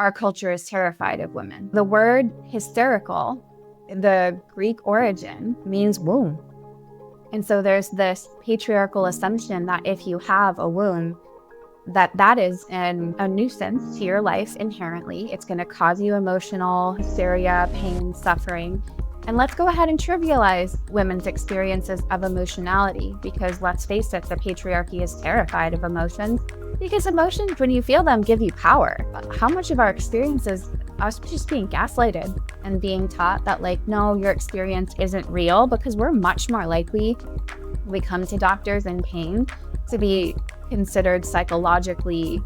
our culture is terrified of women. The word hysterical, the Greek origin, means womb. And so there's this patriarchal assumption that if you have a womb, that is a nuisance to your life inherently. It's going to cause you emotional hysteria, pain, suffering. And let's go ahead and trivialize women's experiences of emotionality, because let's face it, the patriarchy is terrified of emotions, because emotions, when you feel them, give you power. How much of our experience is us just being gaslighted and being taught that, like, no, your experience isn't real, because we're much more likely, we come to doctors in pain, to be considered psychologically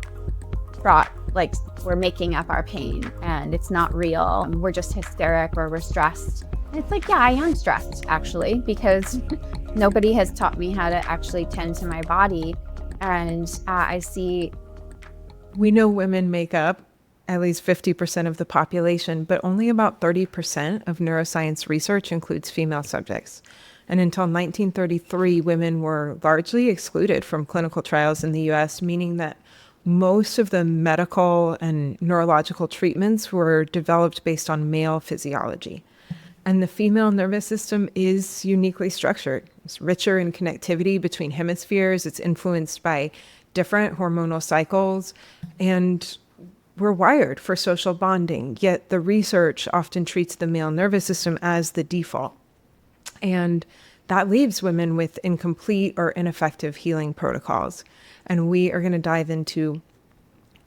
fraught, like we're making up our pain and it's not real. We're just hysteric or we're stressed. And it's like, yeah, I am stressed actually, because nobody has taught me how to actually tend to my body. And I see. We know women make up at least 50% of the population, but only about 30% of neuroscience research includes female subjects. And until 1933, women were largely excluded from clinical trials in the US, meaning that most of the medical and neurological treatments were developed based on male physiology. And the female nervous system is uniquely structured. It's richer in connectivity between hemispheres. It's influenced by different hormonal cycles. And we're wired for social bonding, yet the research often treats the male nervous system as the default. And that leaves women with incomplete or ineffective healing protocols. And we are going to dive into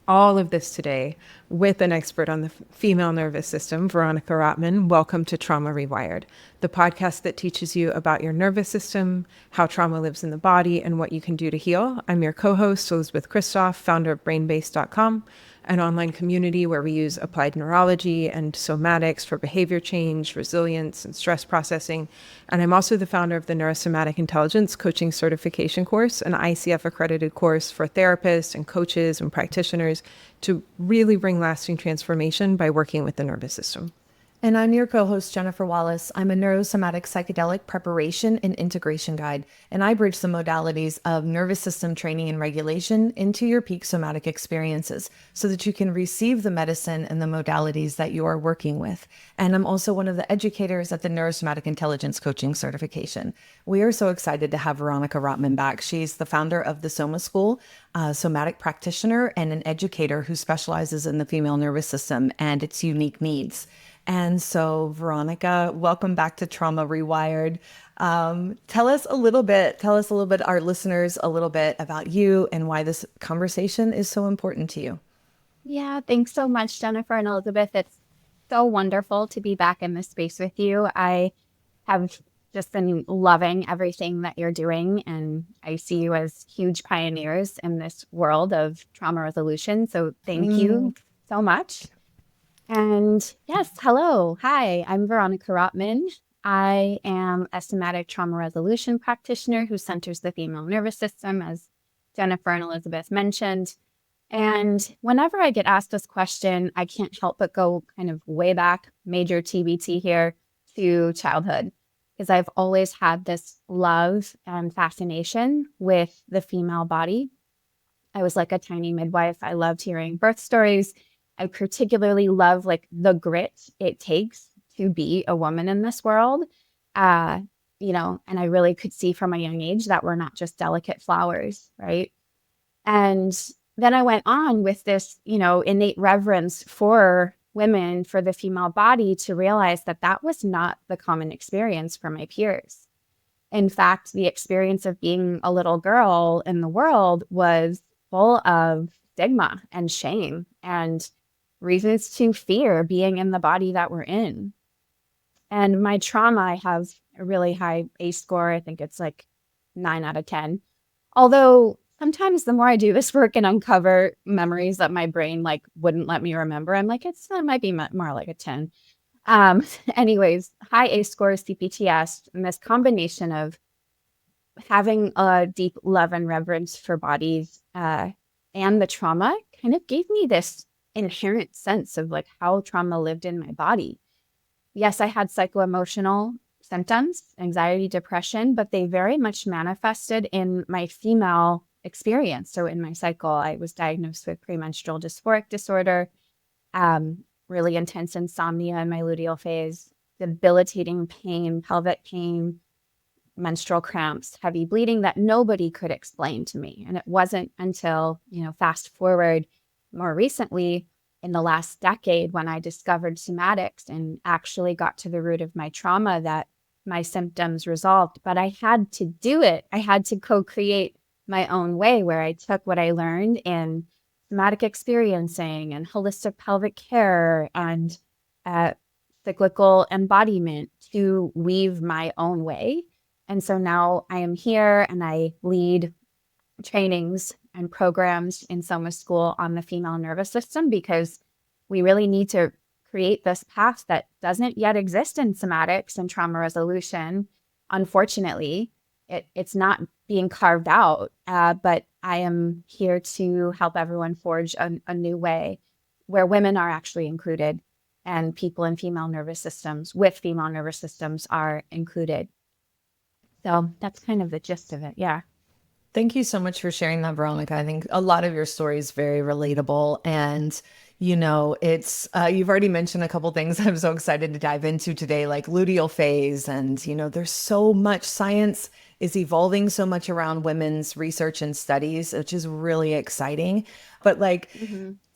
all of this today with an expert on the female nervous system, Veronica Rottman. Welcome to Trauma Rewired, the podcast that teaches you about your nervous system, how trauma lives in the body, and what you can do to heal. I'm your co-host, Elisabeth Christoph, founder of brainbase.com, an online community where we use applied neurology and somatics for behavior change, resilience, and stress processing. And I'm also the founder of the Neurosomatic Intelligence Coaching Certification course, an ICF-accredited course for therapists and coaches and practitioners to really bring lasting transformation by working with the nervous system. And I'm your co-host, Jennifer Wallace. I'm a neurosomatic psychedelic preparation and integration guide, and I bridge the modalities of nervous system training and regulation into your peak somatic experiences so that you can receive the medicine and the modalities that you are working with. And I'm also one of the educators at the Neurosomatic Intelligence Coaching Certification. We are so excited to have Veronica Rottman back. She's the founder of the Soma School, a somatic practitioner and an educator who specializes in the female nervous system and its unique needs. And so, Veronica, welcome back to Trauma Rewired. Tell us a little bit, our listeners, a little bit about you and why this conversation is so important to you. Yeah, thanks so much, Jennifer and Elisabeth. It's so wonderful to be back in this space with you. I have just been loving everything that you're doing, and I see you as huge pioneers in this world of trauma resolution. So thank you so much. And yes, hello. Hi, I'm Veronica Rottman. I am a somatic trauma resolution practitioner who centers the female nervous system, as Jennifer and Elisabeth mentioned. And whenever I get asked this question, I can't help but go kind of way back, major TBT here, to childhood, because I've always had this love and fascination with the female body. I was like a tiny midwife. I loved hearing birth stories. I particularly love like the grit it takes to be a woman in this world. And I really could see from a young age that we're not just delicate flowers, right? And then I went on with this, innate reverence for women, for the female body, to realize that that was not the common experience for my peers. In fact, the experience of being a little girl in the world was full of stigma and shame and reasons to fear being in the body that we're in. And my trauma, I have a really high ACE score. I think it's like 9 out of 10. Although sometimes the more I do this work and uncover memories that my brain like wouldn't let me remember, I'm like, it might be more like a 10. Anyways, high ACE score, CPTS, and this combination of having a deep love and reverence for bodies and the trauma kind of gave me this inherent sense of like how trauma lived in my body. Yes, I had psycho-emotional symptoms, anxiety, depression, but they very much manifested in my female experience. So in my cycle, I was diagnosed with premenstrual dysphoric disorder. really intense insomnia in my luteal phase, debilitating pain, pelvic pain, menstrual cramps, heavy bleeding that nobody could explain to me. And it wasn't until, fast forward more recently in the last decade when I discovered somatics and actually got to the root of my trauma that my symptoms resolved. But I had to do it. I had to co-create my own way where I took what I learned in somatic experiencing and holistic pelvic care and cyclical embodiment to weave my own way. And so now I am here and I lead trainings and programs in Soma School on the female nervous system because we really need to create this path that doesn't yet exist in somatics and trauma resolution. Unfortunately, it's not being carved out, but I am here to help everyone forge a new way where women are actually included and people in female nervous systems with female nervous systems are included. So that's kind of the gist of it. Yeah. Thank you so much for sharing that, Veronica. I think a lot of your story is very relatable. And, it's, you've already mentioned a couple things I'm so excited to dive into today, like luteal phase. And, there's so much science is evolving so much around women's research and studies, which is really exciting. But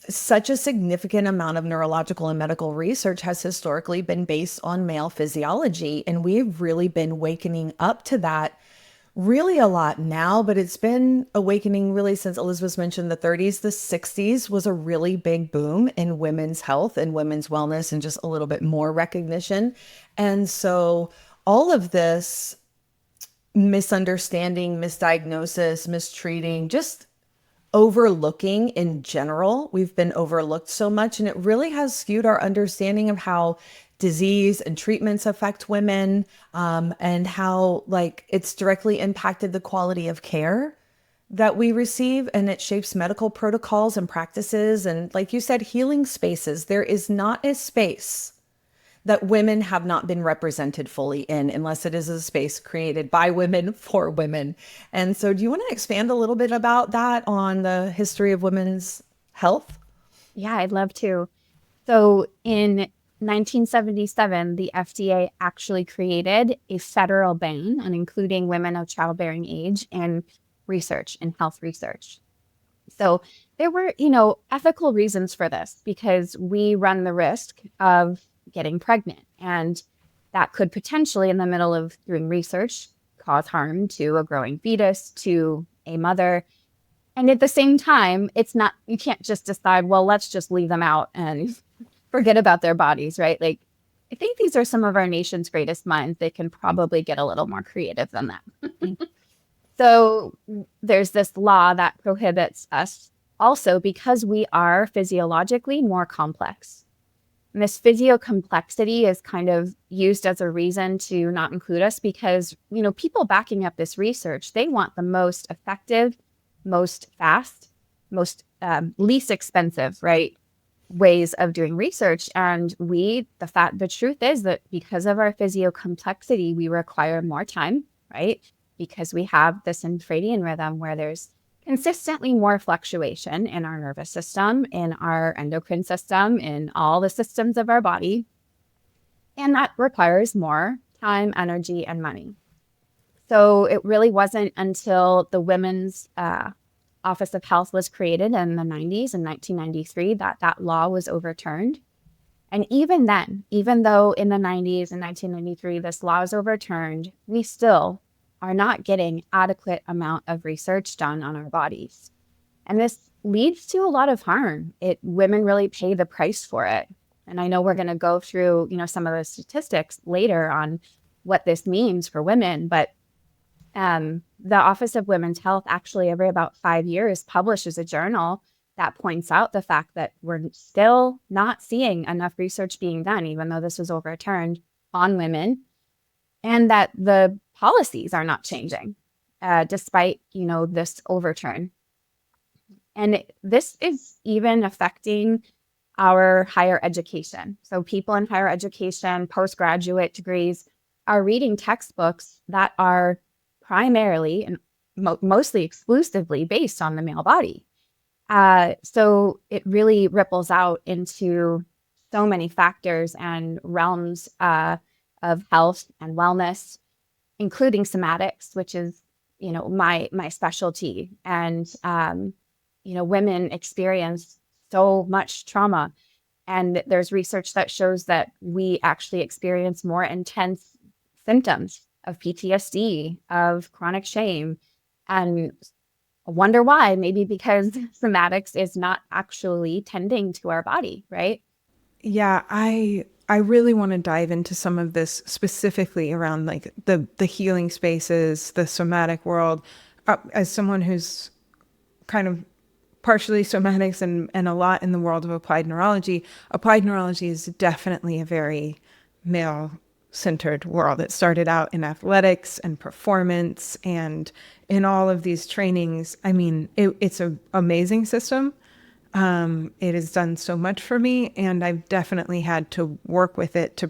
such a significant amount of neurological and medical research has historically been based on male physiology. And we've really been wakening up to that really a lot now, but it's been awakening really since Elisabeth mentioned the 30s. The 60s was a really big boom in women's health and women's wellness and just a little bit more recognition. And so all of this misunderstanding, misdiagnosis, mistreating, just overlooking in general, we've been overlooked so much, and it really has skewed our understanding of how disease and treatments affect women, and how it's directly impacted the quality of care that we receive, and it shapes medical protocols and practices. And like you said, healing spaces. There is not a space that women have not been represented fully in, unless it is a space created by women for women. And so do you want to expand a little bit about that on the history of women's health? Yeah, I'd love to. So in 1977, the FDA actually created a federal ban on including women of childbearing age in research, in health research. So there were, ethical reasons for this because we run the risk of getting pregnant. And that could potentially, in the middle of doing research, cause harm to a growing fetus, to a mother. And at the same time, you can't just decide, well, let's just leave them out and forget about their bodies, right? I think these are some of our nation's greatest minds. They can probably get a little more creative than that. So there's this law that prohibits us also because we are physiologically more complex. And this physio-complexity is kind of used as a reason to not include us because, people backing up this research, they want the most effective, most fast, most least expensive, right, ways of doing research. And the truth is that because of our physio-complexity, we require more time, right? Because we have this infradian rhythm where there's consistently more fluctuation in our nervous system, in our endocrine system, in all the systems of our body. And that requires more time, energy, and money. So it really wasn't until the Women's Office of Health was created in the 90s, in 1993, that law was overturned. And even then, even though in the 90s and 1993, this law was overturned, we still are not getting adequate amount of research done on our bodies. And this leads to a lot of harm. Women really pay the price for it. And I know we're going to go through, some of the statistics later on what this means for women, but the Office of Women's Health actually every about 5 years publishes a journal that points out the fact that we're still not seeing enough research being done, even though this was overturned, on women, and that the policies are not changing despite, this overturn. And this is even affecting our higher education. So people in higher education, postgraduate degrees, are reading textbooks that are primarily and mostly exclusively based on the male body. So it really ripples out into so many factors and realms of health and wellness, including somatics, which is, my specialty. And, women experience so much trauma. And there's research that shows that we actually experience more intense symptoms of PTSD, of chronic shame. And I wonder why. Maybe because somatics is not actually tending to our body, right? Yeah, I really want to dive into some of this specifically around like the healing spaces, the somatic world. As someone who's kind of partially somatics and a lot in the world of applied neurology is definitely a very male centered world. It started out in athletics and performance and in all of these trainings. I mean, it's an amazing system. It has done so much for me, and I've definitely had to work with it to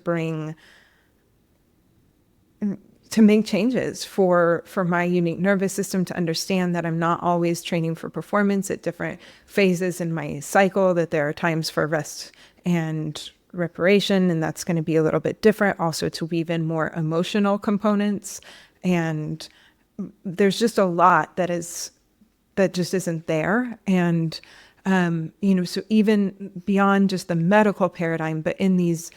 make changes for my unique nervous system, to understand that I'm not always training for performance at different phases in my cycle, that there are times for rest and reparation, and that's going to be a little bit different. Also, to weave in more emotional components, and there's just a lot that just isn't there. And so even beyond just the medical paradigm, but in these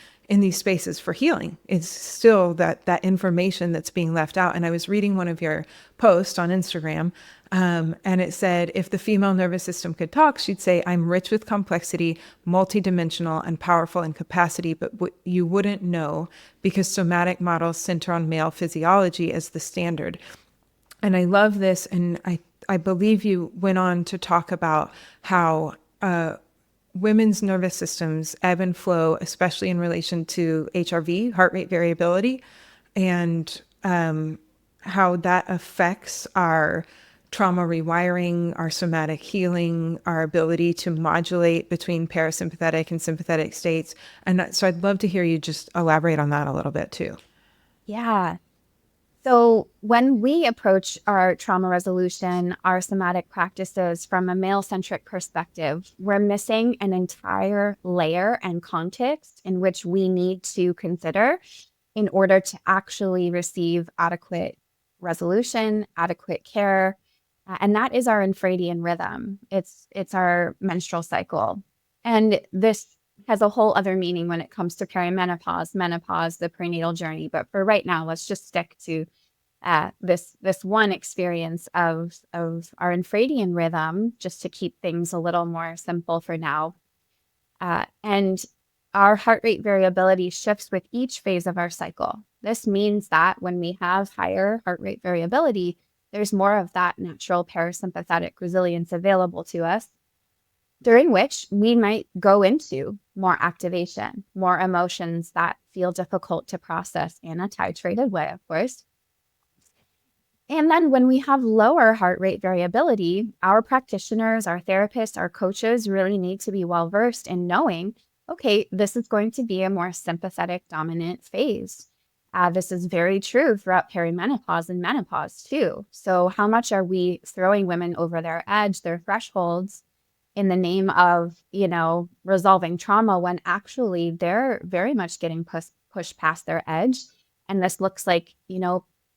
spaces for healing, it's still that information that's being left out. And I was reading one of your posts on Instagram, and it said, if the female nervous system could talk, she'd say, I'm rich with complexity, multidimensional, and powerful in capacity, but you wouldn't know, because somatic models center on male physiology as the standard. And I love this. And I believe you went on to talk about how women's nervous systems ebb and flow, especially in relation to HRV, heart rate variability, and how that affects our trauma rewiring, our somatic healing, our ability to modulate between parasympathetic and sympathetic states. And so I'd love to hear you just elaborate on that a little bit too. Yeah. So when we approach our trauma resolution, our somatic practices from a male-centric perspective, we're missing an entire layer and context in which we need to consider in order to actually receive adequate resolution, adequate care. And that is our infradian rhythm. It's our menstrual cycle. And this has a whole other meaning when it comes to perimenopause, menopause, the prenatal journey. But for right now, let's just stick to this one experience of our infradian rhythm, just to keep things a little more simple for now. And our heart rate variability shifts with each phase of our cycle. This means that when we have higher heart rate variability, there's more of that natural parasympathetic resilience available to us, during which we might go into more activation, more emotions that feel difficult to process in a titrated way, of course. And then when we have lower heart rate variability, our practitioners, our therapists, our coaches really need to be well versed in knowing, okay, this is going to be a more sympathetic dominant phase. This is very true throughout perimenopause and menopause too. So how much are we throwing women over their edge, their thresholds, in the name of, resolving trauma, when actually they're very much getting pushed past their edge? And this looks like,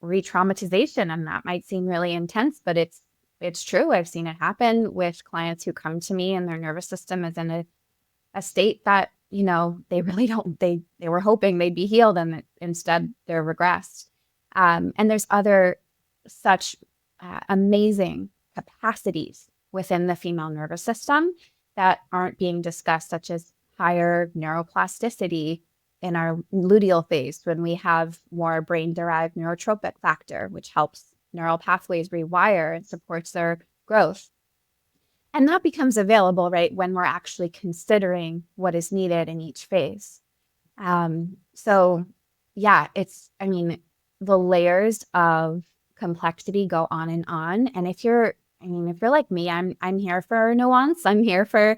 re-traumatization, and that might seem really intense, but it's true. I've seen it happen with clients who come to me and their nervous system is in a state that, they really don't, they were hoping they'd be healed, and instead they're regressed. And there's other such amazing capacities within the female nervous system that aren't being discussed, such as higher neuroplasticity in our luteal phase, when we have more brain-derived neurotropic factor, which helps neural pathways rewire and supports their growth. And that becomes available, right, when we're actually considering what is needed in each phase. So yeah, the layers of complexity go on and on. And if you're like me, I'm here for nuance. I'm here for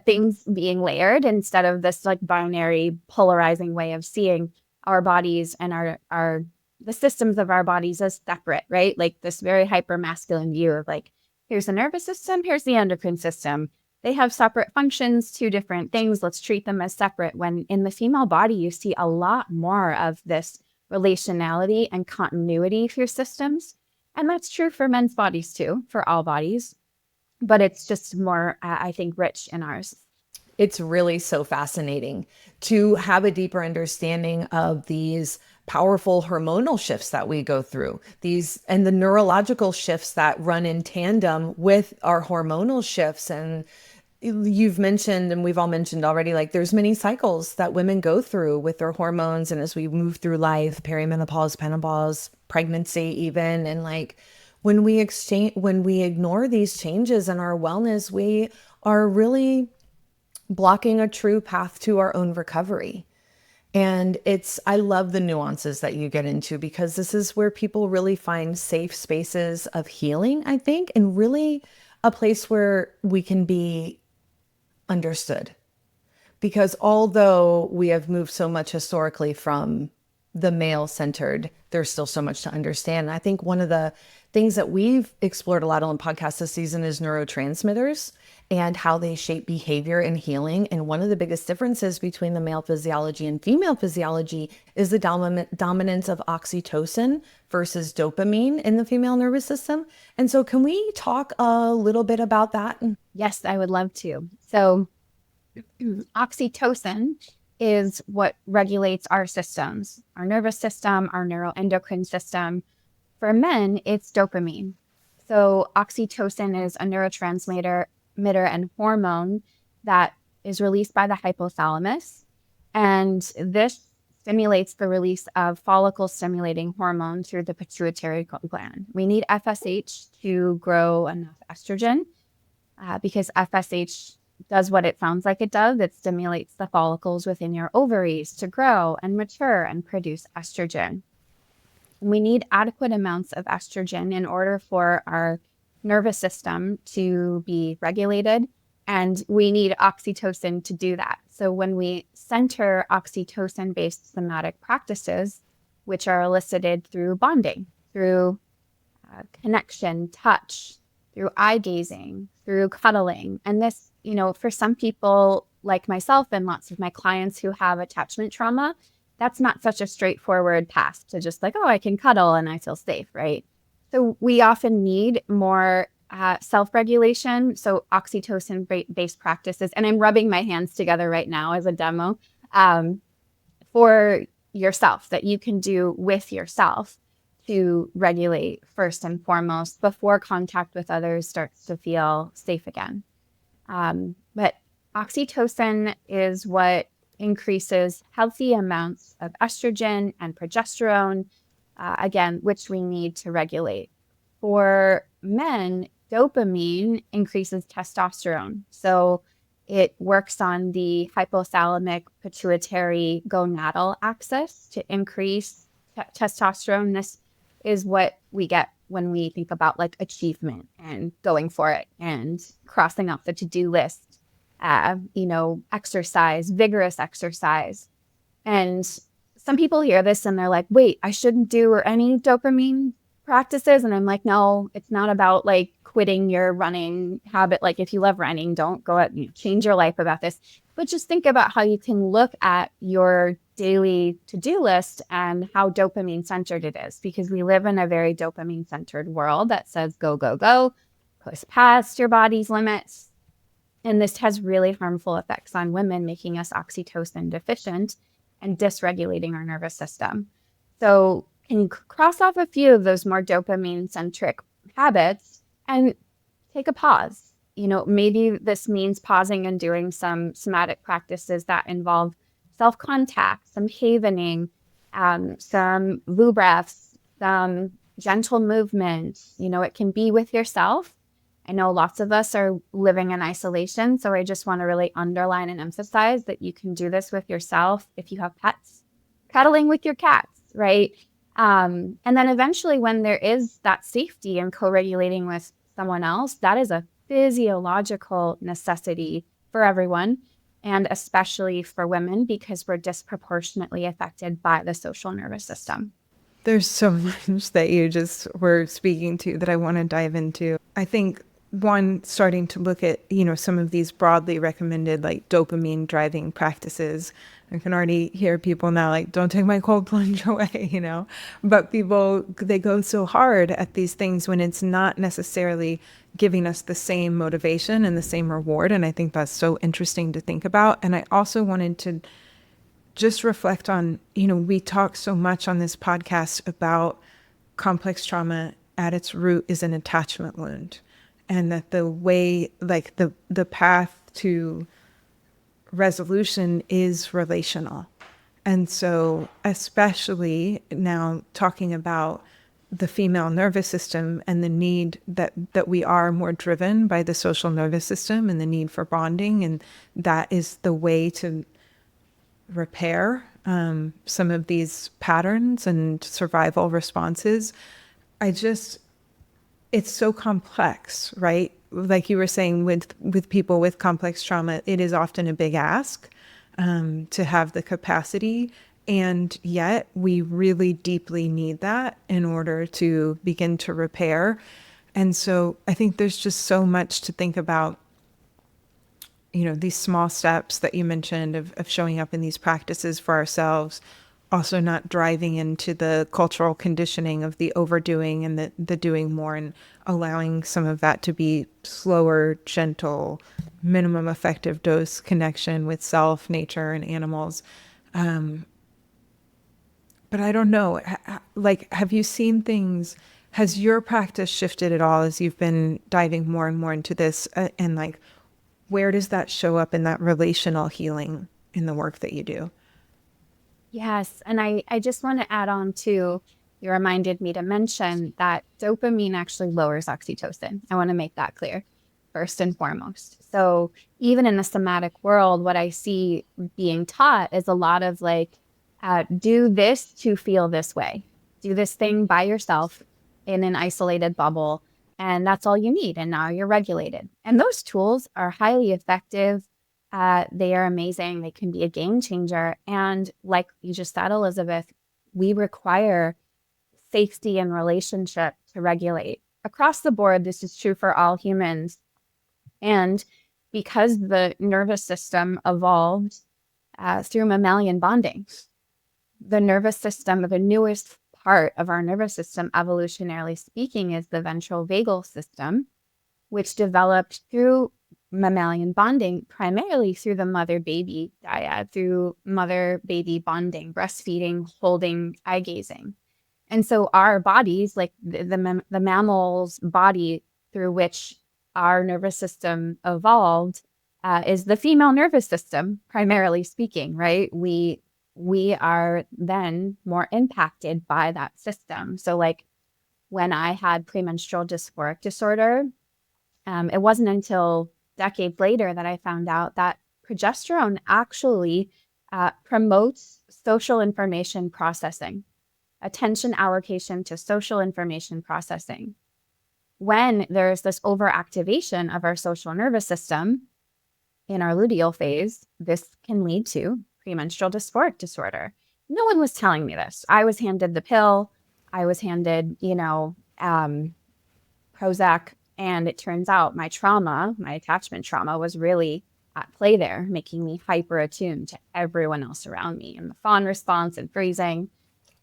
things being layered instead of this like binary polarizing way of seeing our bodies and the systems of our bodies as separate, right? Like this very hyper masculine view of like, here's the nervous system, here's the endocrine system. They have separate functions, two different things. Let's treat them as separate. When in the female body, you see a lot more of this relationality and continuity for systems. And that's true for men's bodies too, for all bodies. But it's just more, I think, rich in ours. It's really so fascinating to have a deeper understanding of these powerful hormonal shifts that we go through, these and the neurological shifts that run in tandem with our hormonal shifts. And you've mentioned, and we've all mentioned already, like there's many cycles that women go through with their hormones. And as we move through life, perimenopause, menopause, pregnancy, even, and like when we ignore these changes in our wellness, we are really blocking a true path to our own recovery. And I love the nuances that you get into, because this is where people really find safe spaces of healing, I think, and really a place where we can be understood. Because although we have moved so much historically from the male-centered, there's still so much to understand. And I think one of the things that we've explored a lot on the podcast this season is neurotransmitters and how they shape behavior and healing. And one of the biggest differences between the male physiology and female physiology is the dominance of oxytocin versus dopamine in the female nervous system. And so can we talk a little bit about that? Yes, I would love to. So oxytocin is what regulates our systems, our nervous system, our neuroendocrine system. For men, it's dopamine. So oxytocin is a neurotransmitter and hormone that is released by the hypothalamus. And this stimulates the release of follicle-stimulating hormone through the pituitary gland. We need FSH to grow enough estrogen because FSH does what it sounds like it does. It stimulates the follicles within your ovaries to grow and mature and produce estrogen. We need adequate amounts of estrogen in order for our nervous system to be regulated, and we need oxytocin to do that. So when we center oxytocin-based somatic practices, which are elicited through bonding, through connection, touch, through eye gazing, through cuddling, and this, for some people like myself and lots of my clients who have attachment trauma, that's not such a straightforward path to just like, oh, I can cuddle and I feel safe, right? So we often need more self-regulation. So oxytocin-based practices, and I'm rubbing my hands together right now as a demo for yourself that you can do with yourself to regulate first and foremost before contact with others starts to feel safe again. But oxytocin is what increases healthy amounts of estrogen and progesterone, again, which we need to regulate. For men, dopamine increases testosterone. So it works on the hypothalamic pituitary gonadal axis to increase testosterone. This is what we get when we think about like achievement and going for it and crossing off the to-do list. Exercise, vigorous exercise. And some people hear this and they're like, wait, I shouldn't do any dopamine practices. And I'm like, no, it's not about like quitting your running habit. Like if you love running, don't go out and change your life about this. But just think about how you can look at your daily to-do list and how dopamine centered it is, because we live in a very dopamine centered world that says, go, go, go, push past your body's limits. And this has really harmful effects on women, making us oxytocin deficient and dysregulating our nervous system. So can you cross off a few of those more dopamine-centric habits and take a pause? Maybe this means pausing and doing some somatic practices that involve self-contact, some havening, some Vu breaths, some gentle movement. It can be with yourself. I know lots of us are living in isolation, so I just want to really underline and emphasize that you can do this with yourself if you have pets, cuddling with your cats, right? And then eventually when there is that safety and co-regulating with someone else, that is a physiological necessity for everyone, and especially for women because we're disproportionately affected by the social nervous system. There's so much that you just were speaking to that I want to dive into. I think one, starting to look at, some of these broadly recommended like dopamine driving practices. I can already hear people now like, don't take my cold plunge away, but people, they go so hard at these things when it's not necessarily giving us the same motivation and the same reward. And I think that's so interesting to think about. And I also wanted to just reflect on, we talk so much on this podcast about complex trauma at its root is an attachment wound. And that the way, like the path to resolution is relational. And so, especially now talking about the female nervous system and the need that we are more driven by the social nervous system and the need for bonding. And that is the way to repair some of these patterns and survival responses. It's so complex, right? Like you were saying, with people with complex trauma, it is often a big ask to have the capacity. And yet we really deeply need that in order to begin to repair. And so I think there's just so much to think about, these small steps that you mentioned of showing up in these practices for ourselves, also not driving into the cultural conditioning of the overdoing and the doing more, and allowing some of that to be slower, gentle, minimum effective dose connection with self, nature, and animals. But I don't know, like, have you seen things, has your practice shifted at all as you've been diving more and more into this? And like, where does that show up in that relational healing in the work that you do? Yes. And I just want to add on to, you reminded me to mention that dopamine actually lowers oxytocin. I want to make that clear first and foremost. So even in the somatic world, what I see being taught is a lot of like, do this to feel this way. Do this thing by yourself in an isolated bubble. And that's all you need. And now you're regulated. And those tools are highly effective. They are amazing. They can be a game changer. And like you just said, Elisabeth, we require safety and relationship to regulate. Across the board, this is true for all humans. And because the nervous system evolved through mammalian bonding, the nervous system, the newest part of our nervous system, evolutionarily speaking, is the ventral vagal system, which developed through mammalian bonding, primarily through the mother-baby dyad, through mother-baby bonding, breastfeeding, holding, eye gazing. And so our bodies, like the mammal's body through which our nervous system evolved, is the female nervous system, primarily speaking, right? We are then more impacted by that system. So like when I had premenstrual dysphoric disorder, it wasn't until decades later that I found out that progesterone actually promotes social information processing, attention allocation to social information processing. When there's this overactivation of our social nervous system in our luteal phase, this can lead to premenstrual dysphoric disorder. No one was telling me this. I was handed the pill. I was handed, Prozac. And it turns out my trauma, my attachment trauma, was really at play there, making me hyper attuned to everyone else around me and the fawn response and freezing.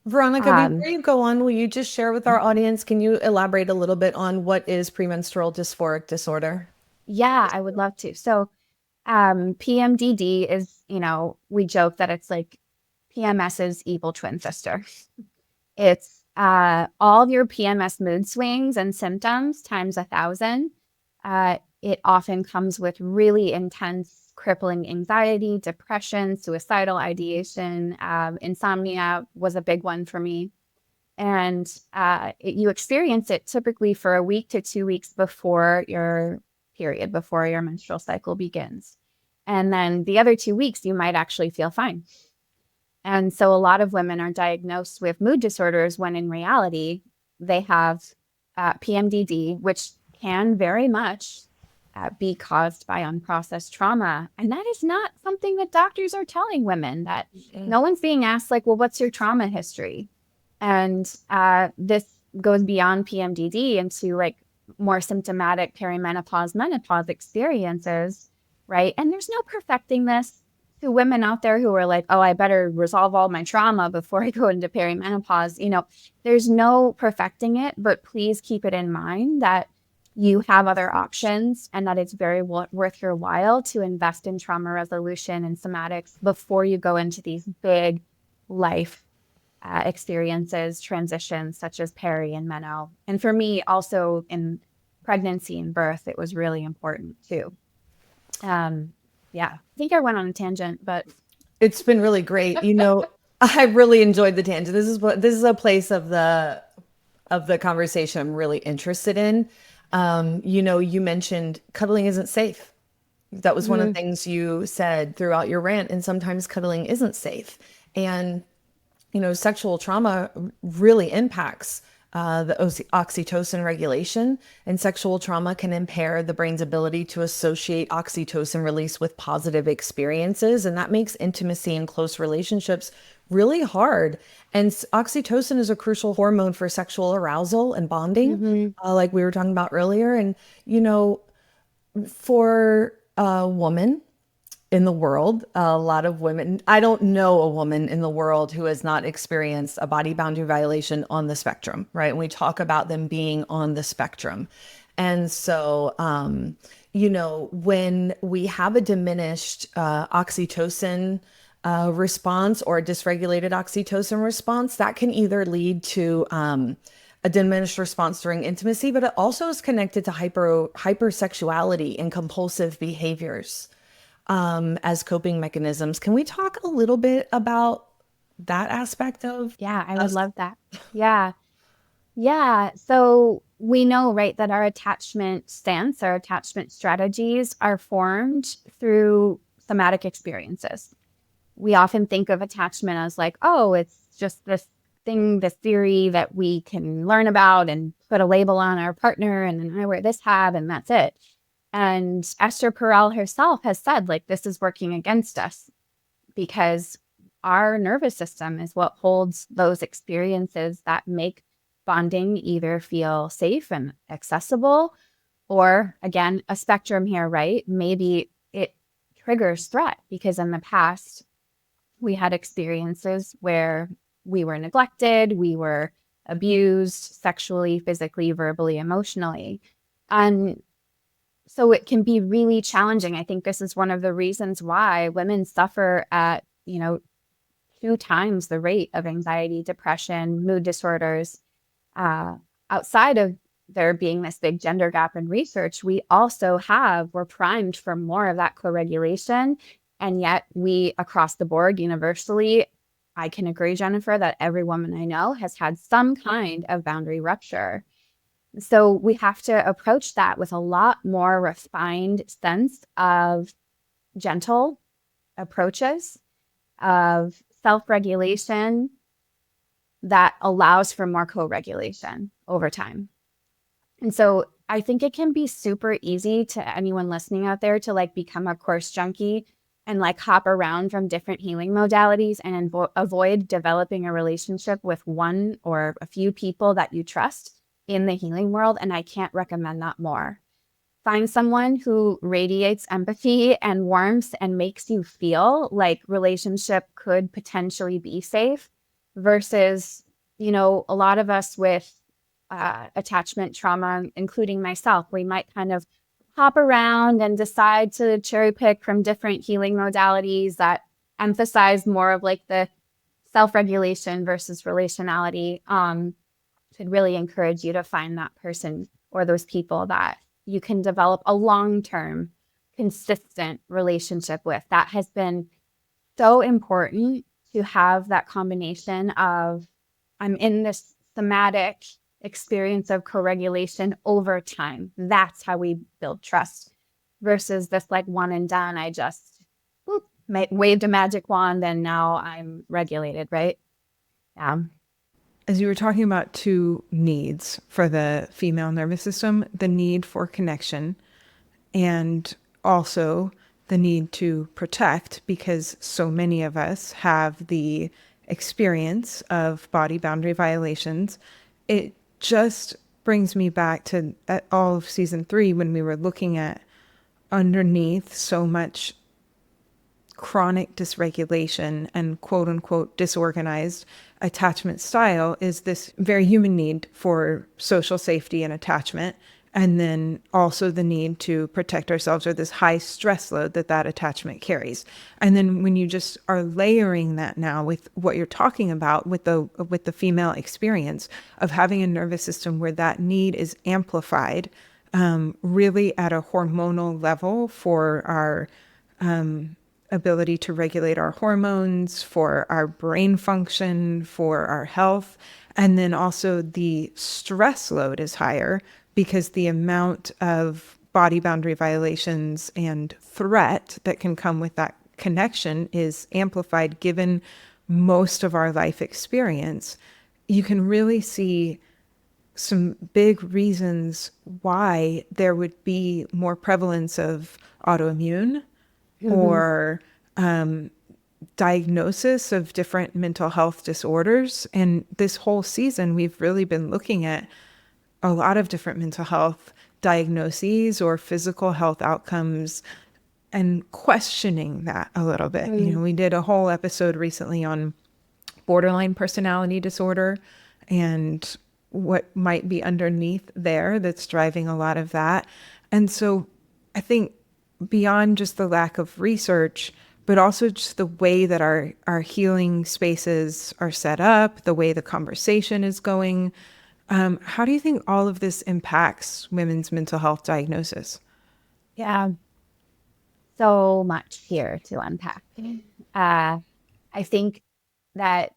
Veronica, before you go on, will you just share with our audience, can you elaborate a little bit on what is premenstrual dysphoric disorder? Yeah, I would love to. So PMDD is, we joke that it's like PMS's evil twin sister. It's all of your PMS mood swings and symptoms times 1,000. It often comes with really intense, crippling anxiety, depression, suicidal ideation. Insomnia was a big one for me. And you experience it typically for a week to 2 weeks before your period, before your menstrual cycle begins. And then the other 2 weeks, you might actually feel fine. And so a lot of women are diagnosed with mood disorders when in reality, they have PMDD, which can very much be caused by unprocessed trauma. And that is not something that doctors are telling women, that no one's being asked like, well, what's your trauma history? And this goes beyond PMDD into like more symptomatic perimenopause, menopause experiences, right? And there's no perfecting this. To women out there who are like, oh, I better resolve all my trauma before I go into perimenopause, there's no perfecting it, but please keep it in mind that you have other options and that it's very worth your while to invest in trauma resolution and somatics before you go into these big life experiences, transitions such as peri and meno. And for me, also in pregnancy and birth, it was really important too. Yeah, I think I went on a tangent, but It's been really great. I really enjoyed the tangent. This is a place of the conversation I'm really interested in. You mentioned cuddling isn't safe. That was one of the things you said throughout your rant, and sometimes cuddling isn't safe. And sexual trauma really impacts the oxytocin regulation, and sexual trauma can impair the brain's ability to associate oxytocin release with positive experiences. And that makes intimacy and close relationships really hard. And oxytocin is a crucial hormone for sexual arousal and bonding, like we were talking about earlier. And, for a woman in the world, a lot of women, I don't know a woman in the world who has not experienced a body boundary violation on the spectrum, right? And we talk about them being on the spectrum. And so, when we have a diminished oxytocin response or a dysregulated oxytocin response, that can either lead to a diminished response during intimacy, but it also is connected to hypersexuality and compulsive behaviors as coping mechanisms. Can we talk a little bit about that aspect of? Yeah, I would love that. Yeah. Yeah. So we know, right, that our attachment stance, our attachment strategies are formed through somatic experiences. We often think of attachment as like, oh, it's just this thing, this theory that we can learn about and put a label on our partner, and then I wear this hat and that's it. And Esther Perel herself has said, like, this is working against us because our nervous system is what holds those experiences that make bonding either feel safe and accessible, or again, a spectrum here, right? Maybe it triggers threat because in the past we had experiences where we were neglected, we were abused sexually, physically, verbally, emotionally. And so it can be really challenging. I think this is one of the reasons why women suffer at, 2 times the rate of anxiety, depression, mood disorders. Outside of there being this big gender gap in research, we're primed for more of that co-regulation. And yet we, across the board, universally, I can agree, Jennifer, that every woman I know has had some kind of boundary rupture. So we have to approach that with a lot more refined sense of gentle approaches, of self-regulation that allows for more co-regulation over time. And so I think it can be super easy to anyone listening out there to like become a course junkie and like hop around from different healing modalities and avoid developing a relationship with one or a few people that you trust in the healing world. And I can't recommend that more. Find someone who radiates empathy and warmth and makes you feel like relationship could potentially be safe versus, a lot of us with attachment trauma, including myself, we might kind of hop around and decide to cherry pick from different healing modalities that emphasize more of like the self-regulation versus relationality. Should really encourage you to find that person or those people that you can develop a long-term, consistent relationship with. That has been so important to have that combination of I'm in this somatic experience of co-regulation over time. That's how we build trust versus this like one and done. I just waved a magic wand and now I'm regulated, right? Yeah. As you were talking about two needs for the female nervous system, the need for connection and also the need to protect, because so many of us have the experience of body boundary violations. It just brings me back to all of season 3 when we were looking at underneath so much chronic dysregulation and quote unquote disorganized attachment style is this very human need for social safety and attachment. And then also the need to protect ourselves, or this high stress load that attachment carries. And then when you just are layering that now with what you're talking about with the female experience of having a nervous system where that need is amplified, really at a hormonal level for our ability to regulate our hormones, for our brain function, for our health. And then also the stress load is higher because the amount of body boundary violations and threat that can come with that connection is amplified given most of our life experience. You can really see some big reasons why there would be more prevalence of autoimmune or diagnosis of different mental health disorders. And this whole season, we've really been looking at a lot of different mental health diagnoses or physical health outcomes and questioning that a little bit. You know, we did a whole episode recently on borderline personality disorder and what might be underneath there that's driving a lot of that. And so I think beyond just the lack of research, but also just the way that our healing spaces are set up, the way the conversation is going, how do you think all of this impacts women's mental health diagnosis? Yeah, so much here to unpack. I think that,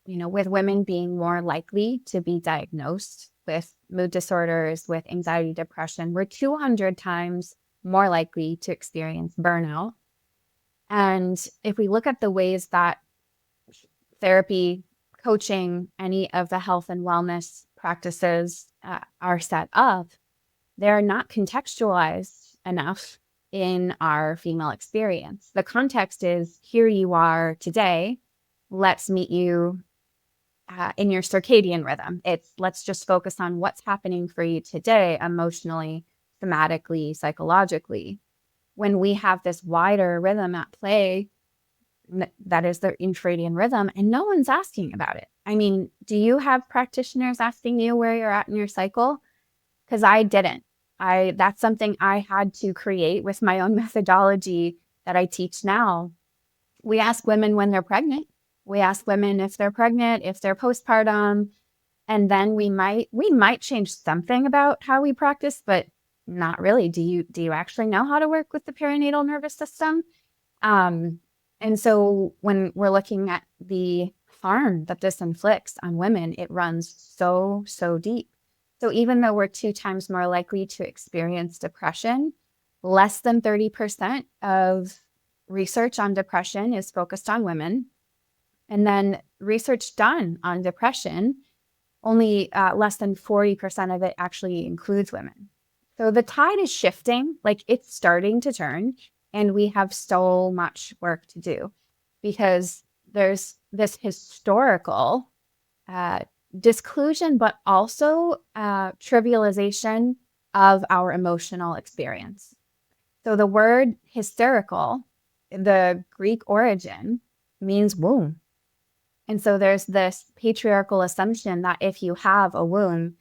with women being more likely to be diagnosed with mood disorders, with anxiety, depression, we're 200 times more likely to experience burnout. And if we look at the ways that therapy, coaching, any of the health and wellness practices are set up, they're not contextualized enough in our female experience. The context is, here you are today, let's meet you in your circadian rhythm. Let's just focus on what's happening for you today, emotionally, somatically, psychologically. When we have this wider rhythm at play, that is the infradian rhythm, and no one's asking about it. I mean, do you have practitioners asking you where you're at in your cycle? Because I didn't. That's something I had to create with my own methodology that I teach now. We ask women when they're pregnant. We ask women if they're pregnant, if they're postpartum, and then we might change something about how we practice, but not really. Do you actually know how to work with the perinatal nervous system? And so when we're looking at the harm that this inflicts on women, it runs so, so deep. So even though we're 2 times more likely to experience depression, less than 30% of research on depression is focused on women. And then research done on depression, only less than 40% of it actually includes women. So the tide is shifting, like it's starting to turn, and we have so much work to do because there's this historical disclusion, but also trivialization of our emotional experience. So the word hysterical, the Greek origin, means womb. And so there's this patriarchal assumption that if you have a womb,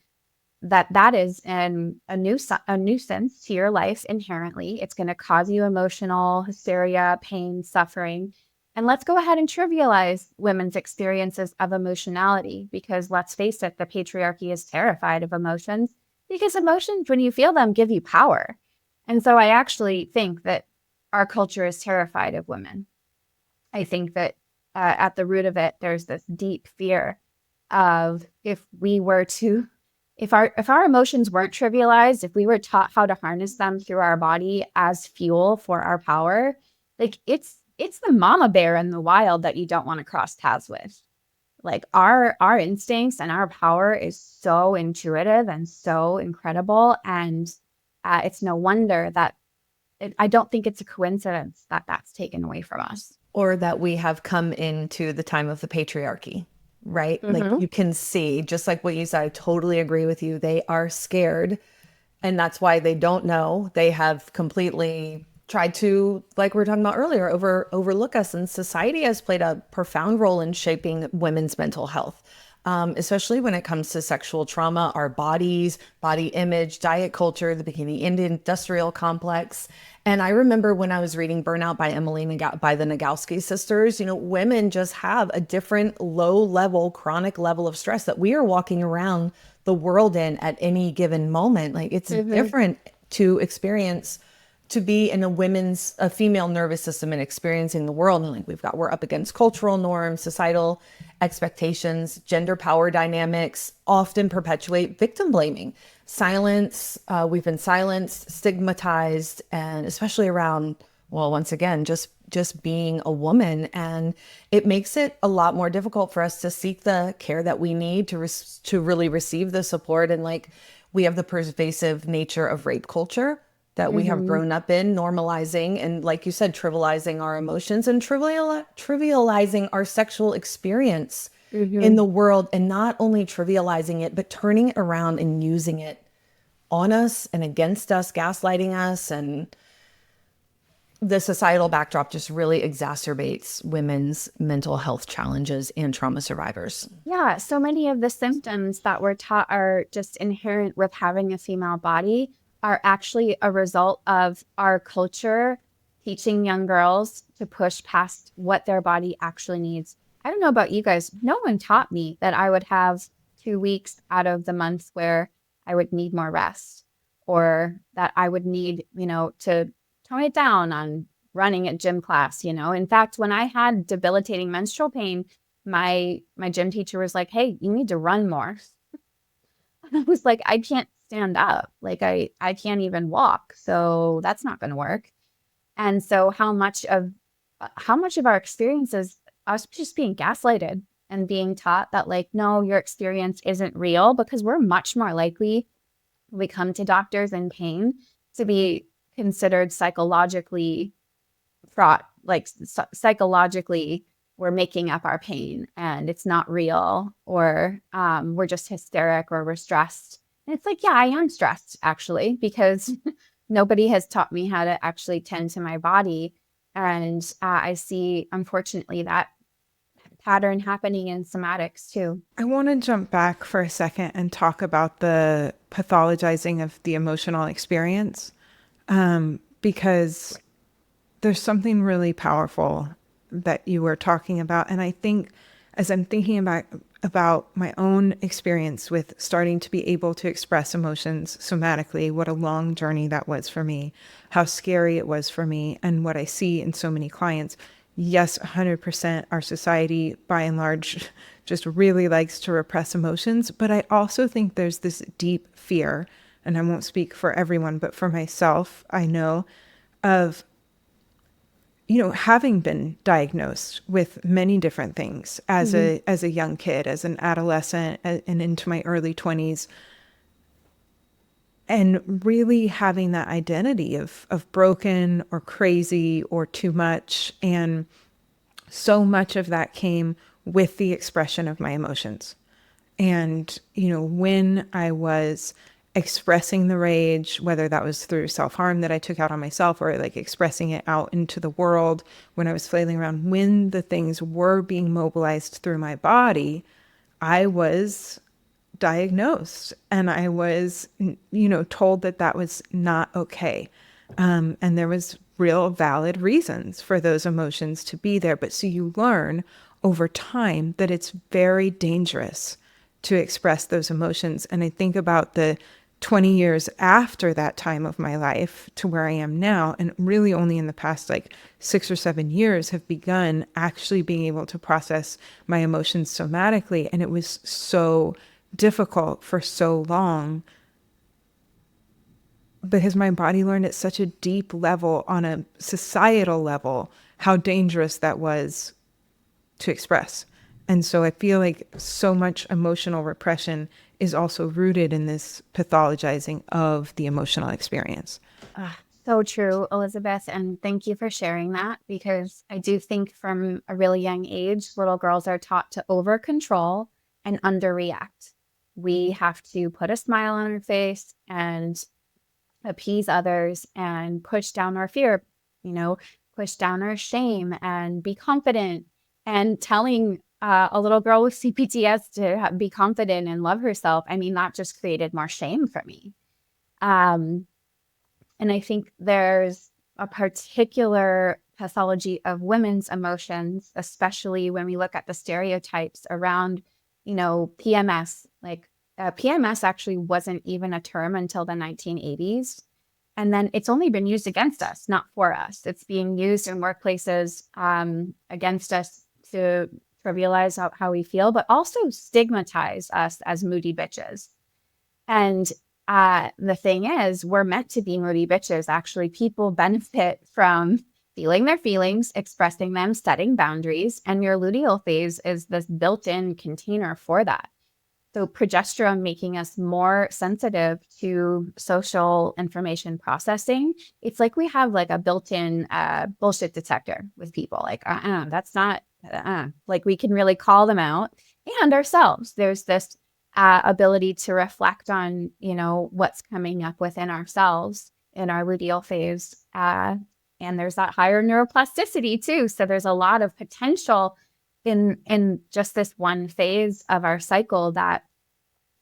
that is a nuisance to your life inherently. It's going to cause you emotional hysteria, pain, suffering. And let's go ahead and trivialize women's experiences of emotionality, because let's face it, the patriarchy is terrified of emotions because emotions, when you feel them, give you power. And so I actually think that our culture is terrified of women. I think that at the root of it, there's this deep fear of if our emotions weren't trivialized, if we were taught how to harness them through our body as fuel for our power, like it's the mama bear in the wild that you don't want to cross paths with. Like our instincts and our power is so intuitive and so incredible. And it's no wonder that I don't think it's a coincidence that that's taken away from us. Or that we have come into the time of the patriarchy, right? Like you can see, just like what you said, I totally agree with you. They are scared. And that's why they don't know. They have completely tried to, like we were talking about earlier, overlook us. And society has played a profound role in shaping women's mental health, especially when it comes to sexual trauma, our bodies, body image, diet culture, the bikini industrial complex. And I remember when I was reading Burnout by by the Nagoski sisters, women just have a different low level, chronic level of stress that we are walking around the world in at any given moment. Like it's different to experience, to be in a female nervous system and experiencing the world. And like we're up against cultural norms, societal expectations, gender power dynamics often perpetuate victim blaming, silence. We've been silenced, stigmatized, and especially around, well, once again, just being a woman. And it makes it a lot more difficult for us to seek the care that we need to really receive the support. And like, we have the pervasive nature of rape culture that we have grown up in, normalizing and, like you said, trivializing our emotions and trivializing our sexual experience in the world, and not only trivializing it, but turning it around and using it on us and against us, gaslighting us. And the societal backdrop just really exacerbates women's mental health challenges and trauma survivors. Yeah, so many of the symptoms that we're taught are just inherent with having a female body are actually a result of our culture teaching young girls to push past what their body actually needs. I don't know about you guys. No one taught me that I would have 2 weeks out of the month where I would need more rest, or that I would need, to tone it down on running at gym class. In fact, when I had debilitating menstrual pain, my gym teacher was like, "Hey, you need to run more." I was like, I can't stand up. Like I can't even walk. So that's not going to work. And so how much of our experience is us just being gaslighted and being taught that, like, no, your experience isn't real, because we're much more likely when we come to doctors in pain to be considered psychologically fraught, like psychologically we're making up our pain and it's not real, or we're just hysteric, or we're stressed. And it's like, yeah, I am stressed actually, because nobody has taught me how to actually tend to my body. And I see, unfortunately, that pattern happening in somatics too. I want to jump back for a second and talk about the pathologizing of the emotional experience, because there's something really powerful that you were talking about. And I think as I'm thinking about my own experience with starting to be able to express emotions somatically, what a long journey that was for me, how scary it was for me, and what I see in so many clients. Yes, 100% our society, by and large, just really likes to repress emotions. But I also think there's this deep fear, and I won't speak for everyone, but for myself, I know of having been diagnosed with many different things as a young kid, as an adolescent, and into my early 20s, and really having that identity of broken or crazy or too much. And so much of that came with the expression of my emotions. And, when I was expressing the rage, whether that was through self-harm that I took out on myself, or like expressing it out into the world, when I was flailing around, when the things were being mobilized through my body, I was diagnosed, and I was, told that was not okay. And there was real valid reasons for those emotions to be there. But so you learn over time that it's very dangerous to express those emotions. And I think about the 20 years after that time of my life to where I am now, and really only in the past 6 or 7 years have begun actually being able to process my emotions somatically. And it was so difficult for so long because my body learned at such a deep level, on a societal level, how dangerous that was to express. And so I feel like so much emotional repression is also rooted in this pathologizing of the emotional experience. So true, Elizabeth, and thank you for sharing that because I do think from a really young age, little girls are taught to over control and underreact. We have to put a smile on our face and appease others and push down our fear, you know, push down our shame and be confident. And telling a little girl with CPTS to be confident and love herself, I mean, that just created more shame for me. Um, and I think there's a particular pathology of women's emotions, especially when we look at the stereotypes around, PMS. Like PMS actually wasn't even a term until the 1980s. And then it's only been used against us, not for us. It's being used in workplaces against us to trivialize how we feel, but also stigmatize us as moody bitches. And the thing is, we're meant to be moody bitches. Actually, people benefit from feeling their feelings, expressing them, setting boundaries. And your luteal phase is this built-in container for that. So progesterone making us more sensitive to social information processing. It's like we have like a built-in bullshit detector with people. Like, that's not, like we can really call them out and ourselves. There's this ability to reflect on, what's coming up within ourselves in our luteal phase. And there's that higher neuroplasticity too. So there's a lot of potential in just this one phase of our cycle that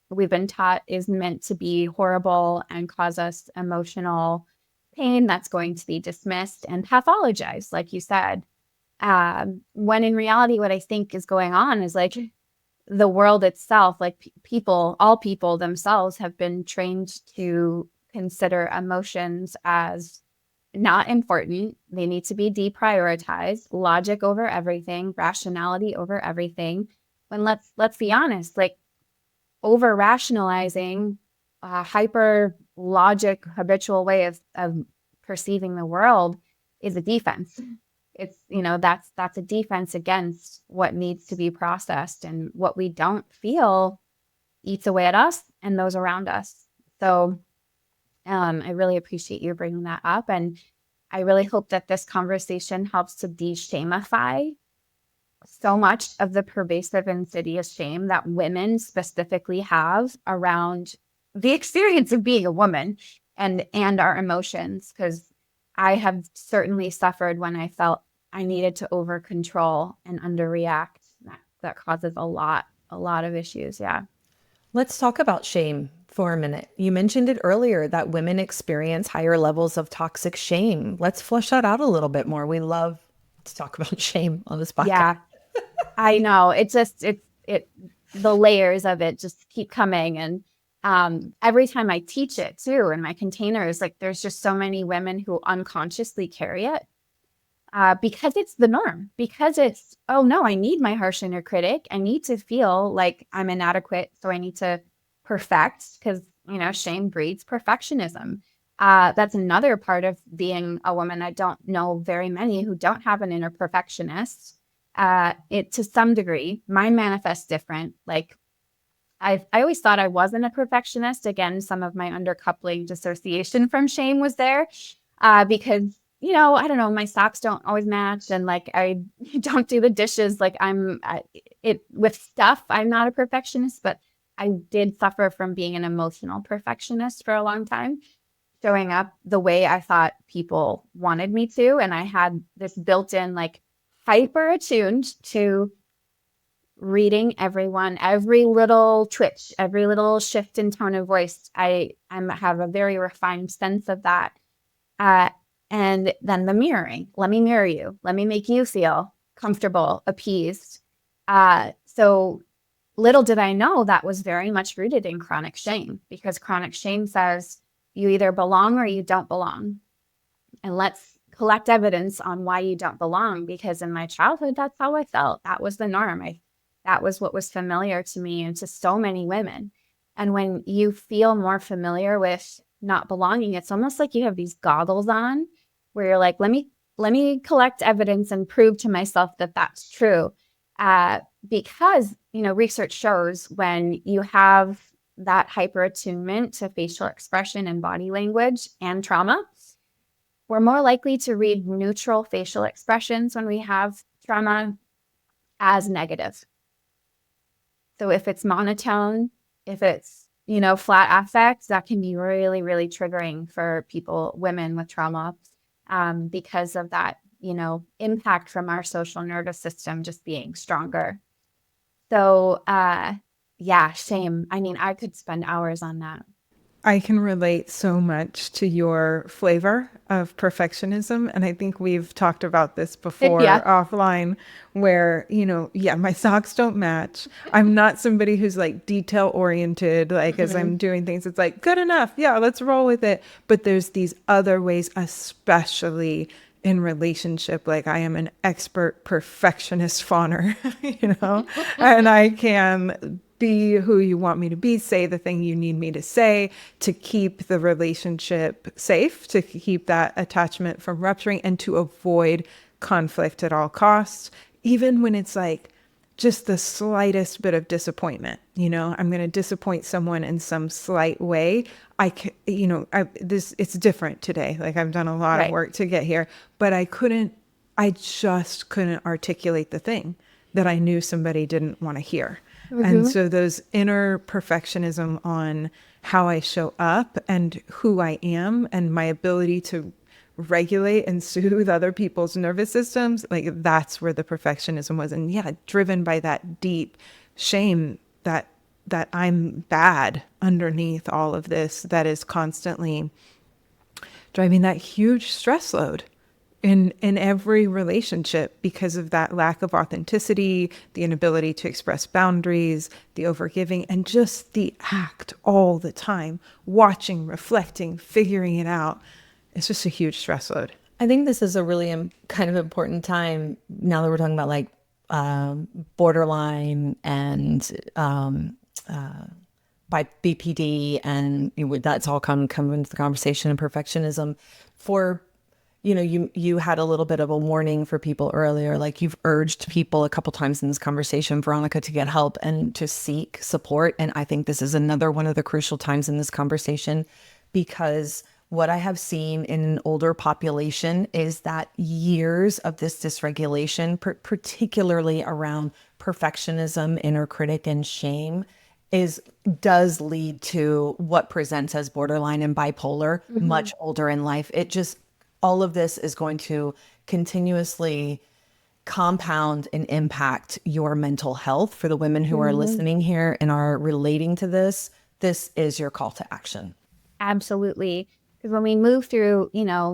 we've been taught is meant to be horrible and cause us emotional pain that's going to be dismissed and pathologized, like you said. When in reality, what I think is going on is like the world itself, like all people themselves have been trained to consider emotions as not important. They need to be deprioritized, logic over everything, rationality over everything. When let's be honest, like over rationalizing a hyper logic habitual way of perceiving the world is a defense. It's, that's a defense against what needs to be processed, and what we don't feel eats away at us and those around us. So I really appreciate you bringing that up. And I really hope that this conversation helps to de-shamify so much of the pervasive insidious shame that women specifically have around the experience of being a woman and our emotions. Because I have certainly suffered when I felt I needed to over control and underreact. That causes a lot of issues. Yeah. Let's talk about shame for a minute. You mentioned it earlier that women experience higher levels of toxic shame. Let's flesh that out a little bit more. We love to talk about shame on this podcast. Yeah, I know. It just, the layers of it just keep coming. And every time I teach it too, in my containers, like there's just so many women who unconsciously carry it because it's the norm, because it's, oh no, I need my harsh inner critic. I need to feel like I'm inadequate. So I need to perfect because, shame breeds perfectionism. That's another part of being a woman. I don't know very many who don't have an inner perfectionist. It to some degree, mine manifests different. Like I always thought I wasn't a perfectionist. Again, some of my undercoupling dissociation from shame was there because, I don't know, my socks don't always match, and like I don't do the dishes. Like with stuff, I'm not a perfectionist, but I did suffer from being an emotional perfectionist for a long time, showing up the way I thought people wanted me to. And I had this built-in, like hyper attuned to reading everyone, every little twitch, every little shift in tone of voice. I have a very refined sense of that. And then the mirroring. Let me mirror you. Let me make you feel comfortable, appeased. So little did I know that was very much rooted in chronic shame, because chronic shame says you either belong or you don't belong. And let's collect evidence on why you don't belong, because in my childhood, that's how I felt. That was the norm. That was what was familiar to me and to so many women. And when you feel more familiar with not belonging, it's almost like you have these goggles on where you're like, let me collect evidence and prove to myself that that's true. Because, research shows when you have that hyper attunement to facial expression and body language and trauma, we're more likely to read neutral facial expressions when we have trauma as negative. So if it's monotone, if it's, flat affect, that can be really, really triggering for women with trauma, because of that, impact from our social nervous system just being stronger. So, yeah, shame. I mean, I could spend hours on that. I can relate so much to your flavor of perfectionism. And I think we've talked about this before Yeah. offline, where, my socks don't match. I'm not somebody who's like detail oriented, like as I'm doing things, it's like, good enough. Yeah, let's roll with it. But there's these other ways, especially in relationship, like I am an expert perfectionist fawner, and I can be who you want me to be, say the thing you need me to say to keep the relationship safe, to keep that attachment from rupturing, and to avoid conflict at all costs, even when it's like just the slightest bit of disappointment. I'm going to disappoint someone in some slight way. It's different today. Like I've done a lot of work to get here, but I just couldn't articulate the thing that I knew somebody didn't want to hear. And so those inner perfectionism on how I show up and who I am and my ability to regulate and soothe other people's nervous systems, like that's where the perfectionism was. And yeah, driven by that deep shame that I'm bad underneath all of this, that is constantly driving that huge stress load in every relationship because of that lack of authenticity, the inability to express boundaries, the overgiving, and just the act all the time, watching, reflecting, figuring it out. It's just a huge stress load. I think this is a really kind of important time now that we're talking about like borderline and by BPD, and that's all come into the conversation, and perfectionism. For you had a little bit of a warning for people earlier, like you've urged people a couple times in this conversation, Veronica, to get help and to seek support. And I think this is another one of the crucial times in this conversation, because what I have seen in an older population is that years of this dysregulation, particularly around perfectionism, inner critic, and shame, does lead to what presents as borderline and bipolar much older in life. All of this is going to continuously compound and impact your mental health. For the women who are listening here and are relating to this is your call to action. Absolutely. Because when we move through,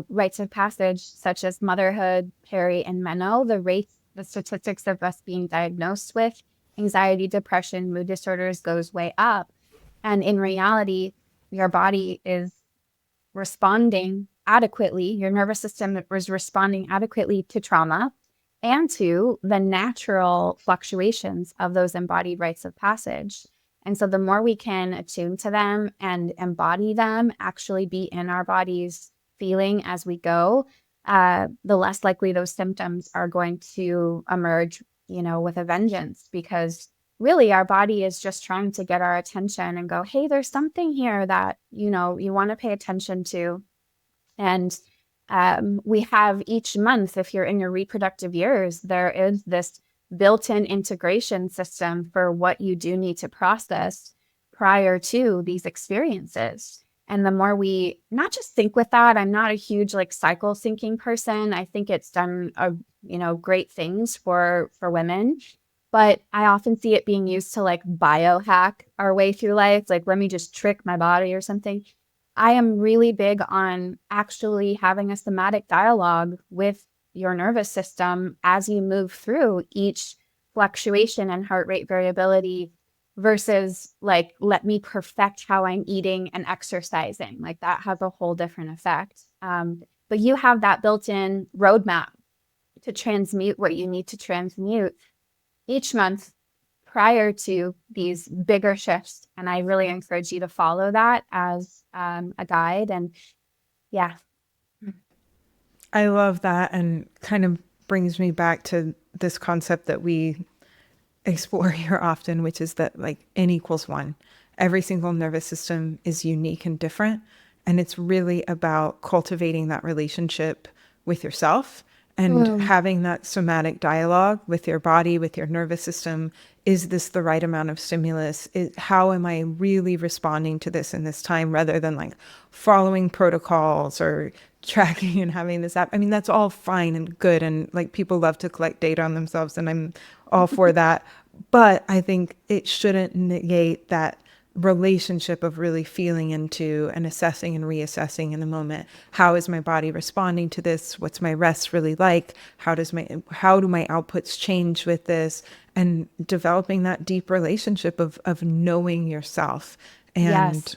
rites of passage, such as motherhood, peri, and meno, the statistics of us being diagnosed with anxiety, depression, mood disorders goes way up. And in reality, your body is responding adequately, your nervous system is responding adequately to trauma and to the natural fluctuations of those embodied rites of passage. And so the more we can attune to them and embody them, actually be in our bodies feeling as we go, the less likely those symptoms are going to emerge, with a vengeance, because really our body is just trying to get our attention and go, hey, there's something here that, you want to pay attention to. And we have each month, if you're in your reproductive years, there is this built-in integration system for what you do need to process prior to these experiences. And the more we not just think with that, I'm not a huge cycle syncing person. I think it's done great things for women, but I often see it being used to biohack our way through life. Like, let me just trick my body or something. I am really big on actually having a somatic dialogue with your nervous system as you move through each fluctuation and heart rate variability versus let me perfect how I'm eating and exercising. That has a whole different effect. But you have that built-in roadmap to transmute what you need to transmute each month prior to these bigger shifts. And I really encourage you to follow that as a guide. And yeah. I love that, and kind of brings me back to this concept that we explore here often, which is that N equals 1. Every single nervous system is unique and different. And it's really about cultivating that relationship with yourself and having that somatic dialogue with your body, with your nervous system. Is this the right amount of stimulus? How am I really responding to this in this time, rather than like following protocols or tracking and having this app? I mean, that's all fine and good. And like, people love to collect data on themselves, and I'm all for that. But I think it shouldn't negate that relationship of really feeling into and assessing and reassessing in the moment. How is my body responding to this? What's my rest really like? How do my outputs change with this? And developing that deep relationship of knowing yourself. And Yes.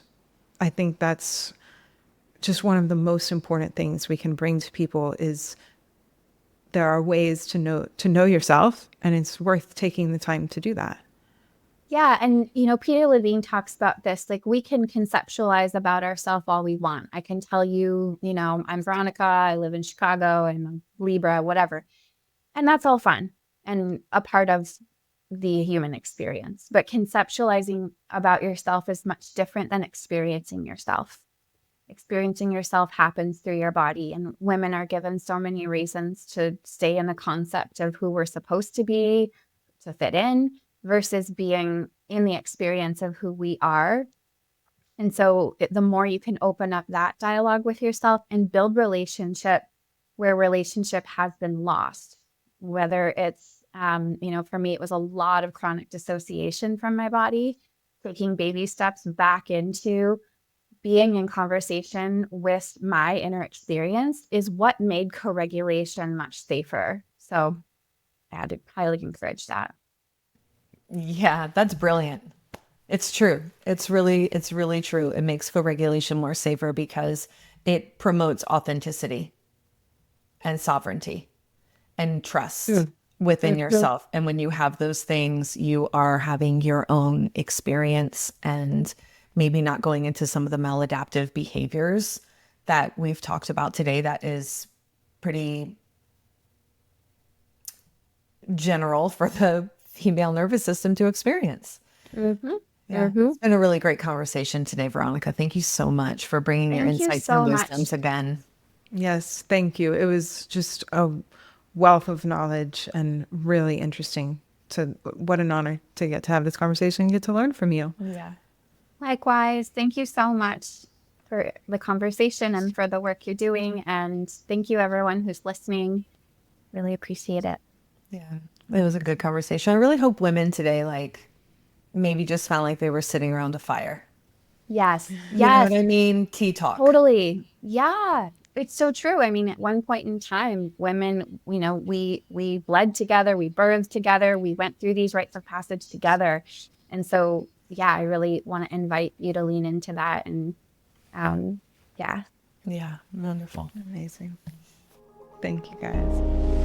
I think that's just one of the most important things we can bring to people, is there are ways to know yourself, and it's worth taking the time to do that. Yeah. And, Peter Levine talks about this. Like, we can conceptualize about ourselves all we want. I can tell you, I'm Veronica, I live in Chicago, I'm a Libra, whatever. And that's all fun and a part of the human experience. But conceptualizing about yourself is much different than experiencing yourself. Experiencing yourself happens through your body, and women are given so many reasons to stay in the concept of who we're supposed to be, to fit in, versus being in the experience of who we are. And so the more you can open up that dialogue with yourself and build relationship where relationship has been lost, whether it's, for me, it was a lot of chronic dissociation from my body, taking baby steps back into being in conversation with my inner experience is what made co-regulation much safer. So I'd highly encourage that. Yeah, that's brilliant. It's true. It's really true. It makes co-regulation more safer because it promotes authenticity and sovereignty and trust within yourself. And when you have those things, you are having your own experience and maybe not going into some of the maladaptive behaviors that we've talked about today. That is pretty general for the female nervous system to experience. Mm-hmm. Yeah, Mm-hmm. it's been a really great conversation today, Veronica. Thank you so much for bringing your Thank you insights so and much. wisdoms again. Yes, thank you. It was just a wealth of knowledge and really interesting. What an honor to get to have this conversation and get to learn from you. Yeah. Likewise, thank you so much for the conversation and for the work you're doing. And thank you, everyone who's listening. Really appreciate it. Yeah. It was a good conversation. I really hope women today, maybe just found like they were sitting around a fire. Yes. You know Yes. what I mean? Tea talk. Totally. Yeah. It's so true. I mean, at one point in time, women, we bled together, we birthed together, we went through these rites of passage together. And so, yeah, I really want to invite you to lean into that. And yeah. Yeah. Wonderful. Amazing. Thank you, guys.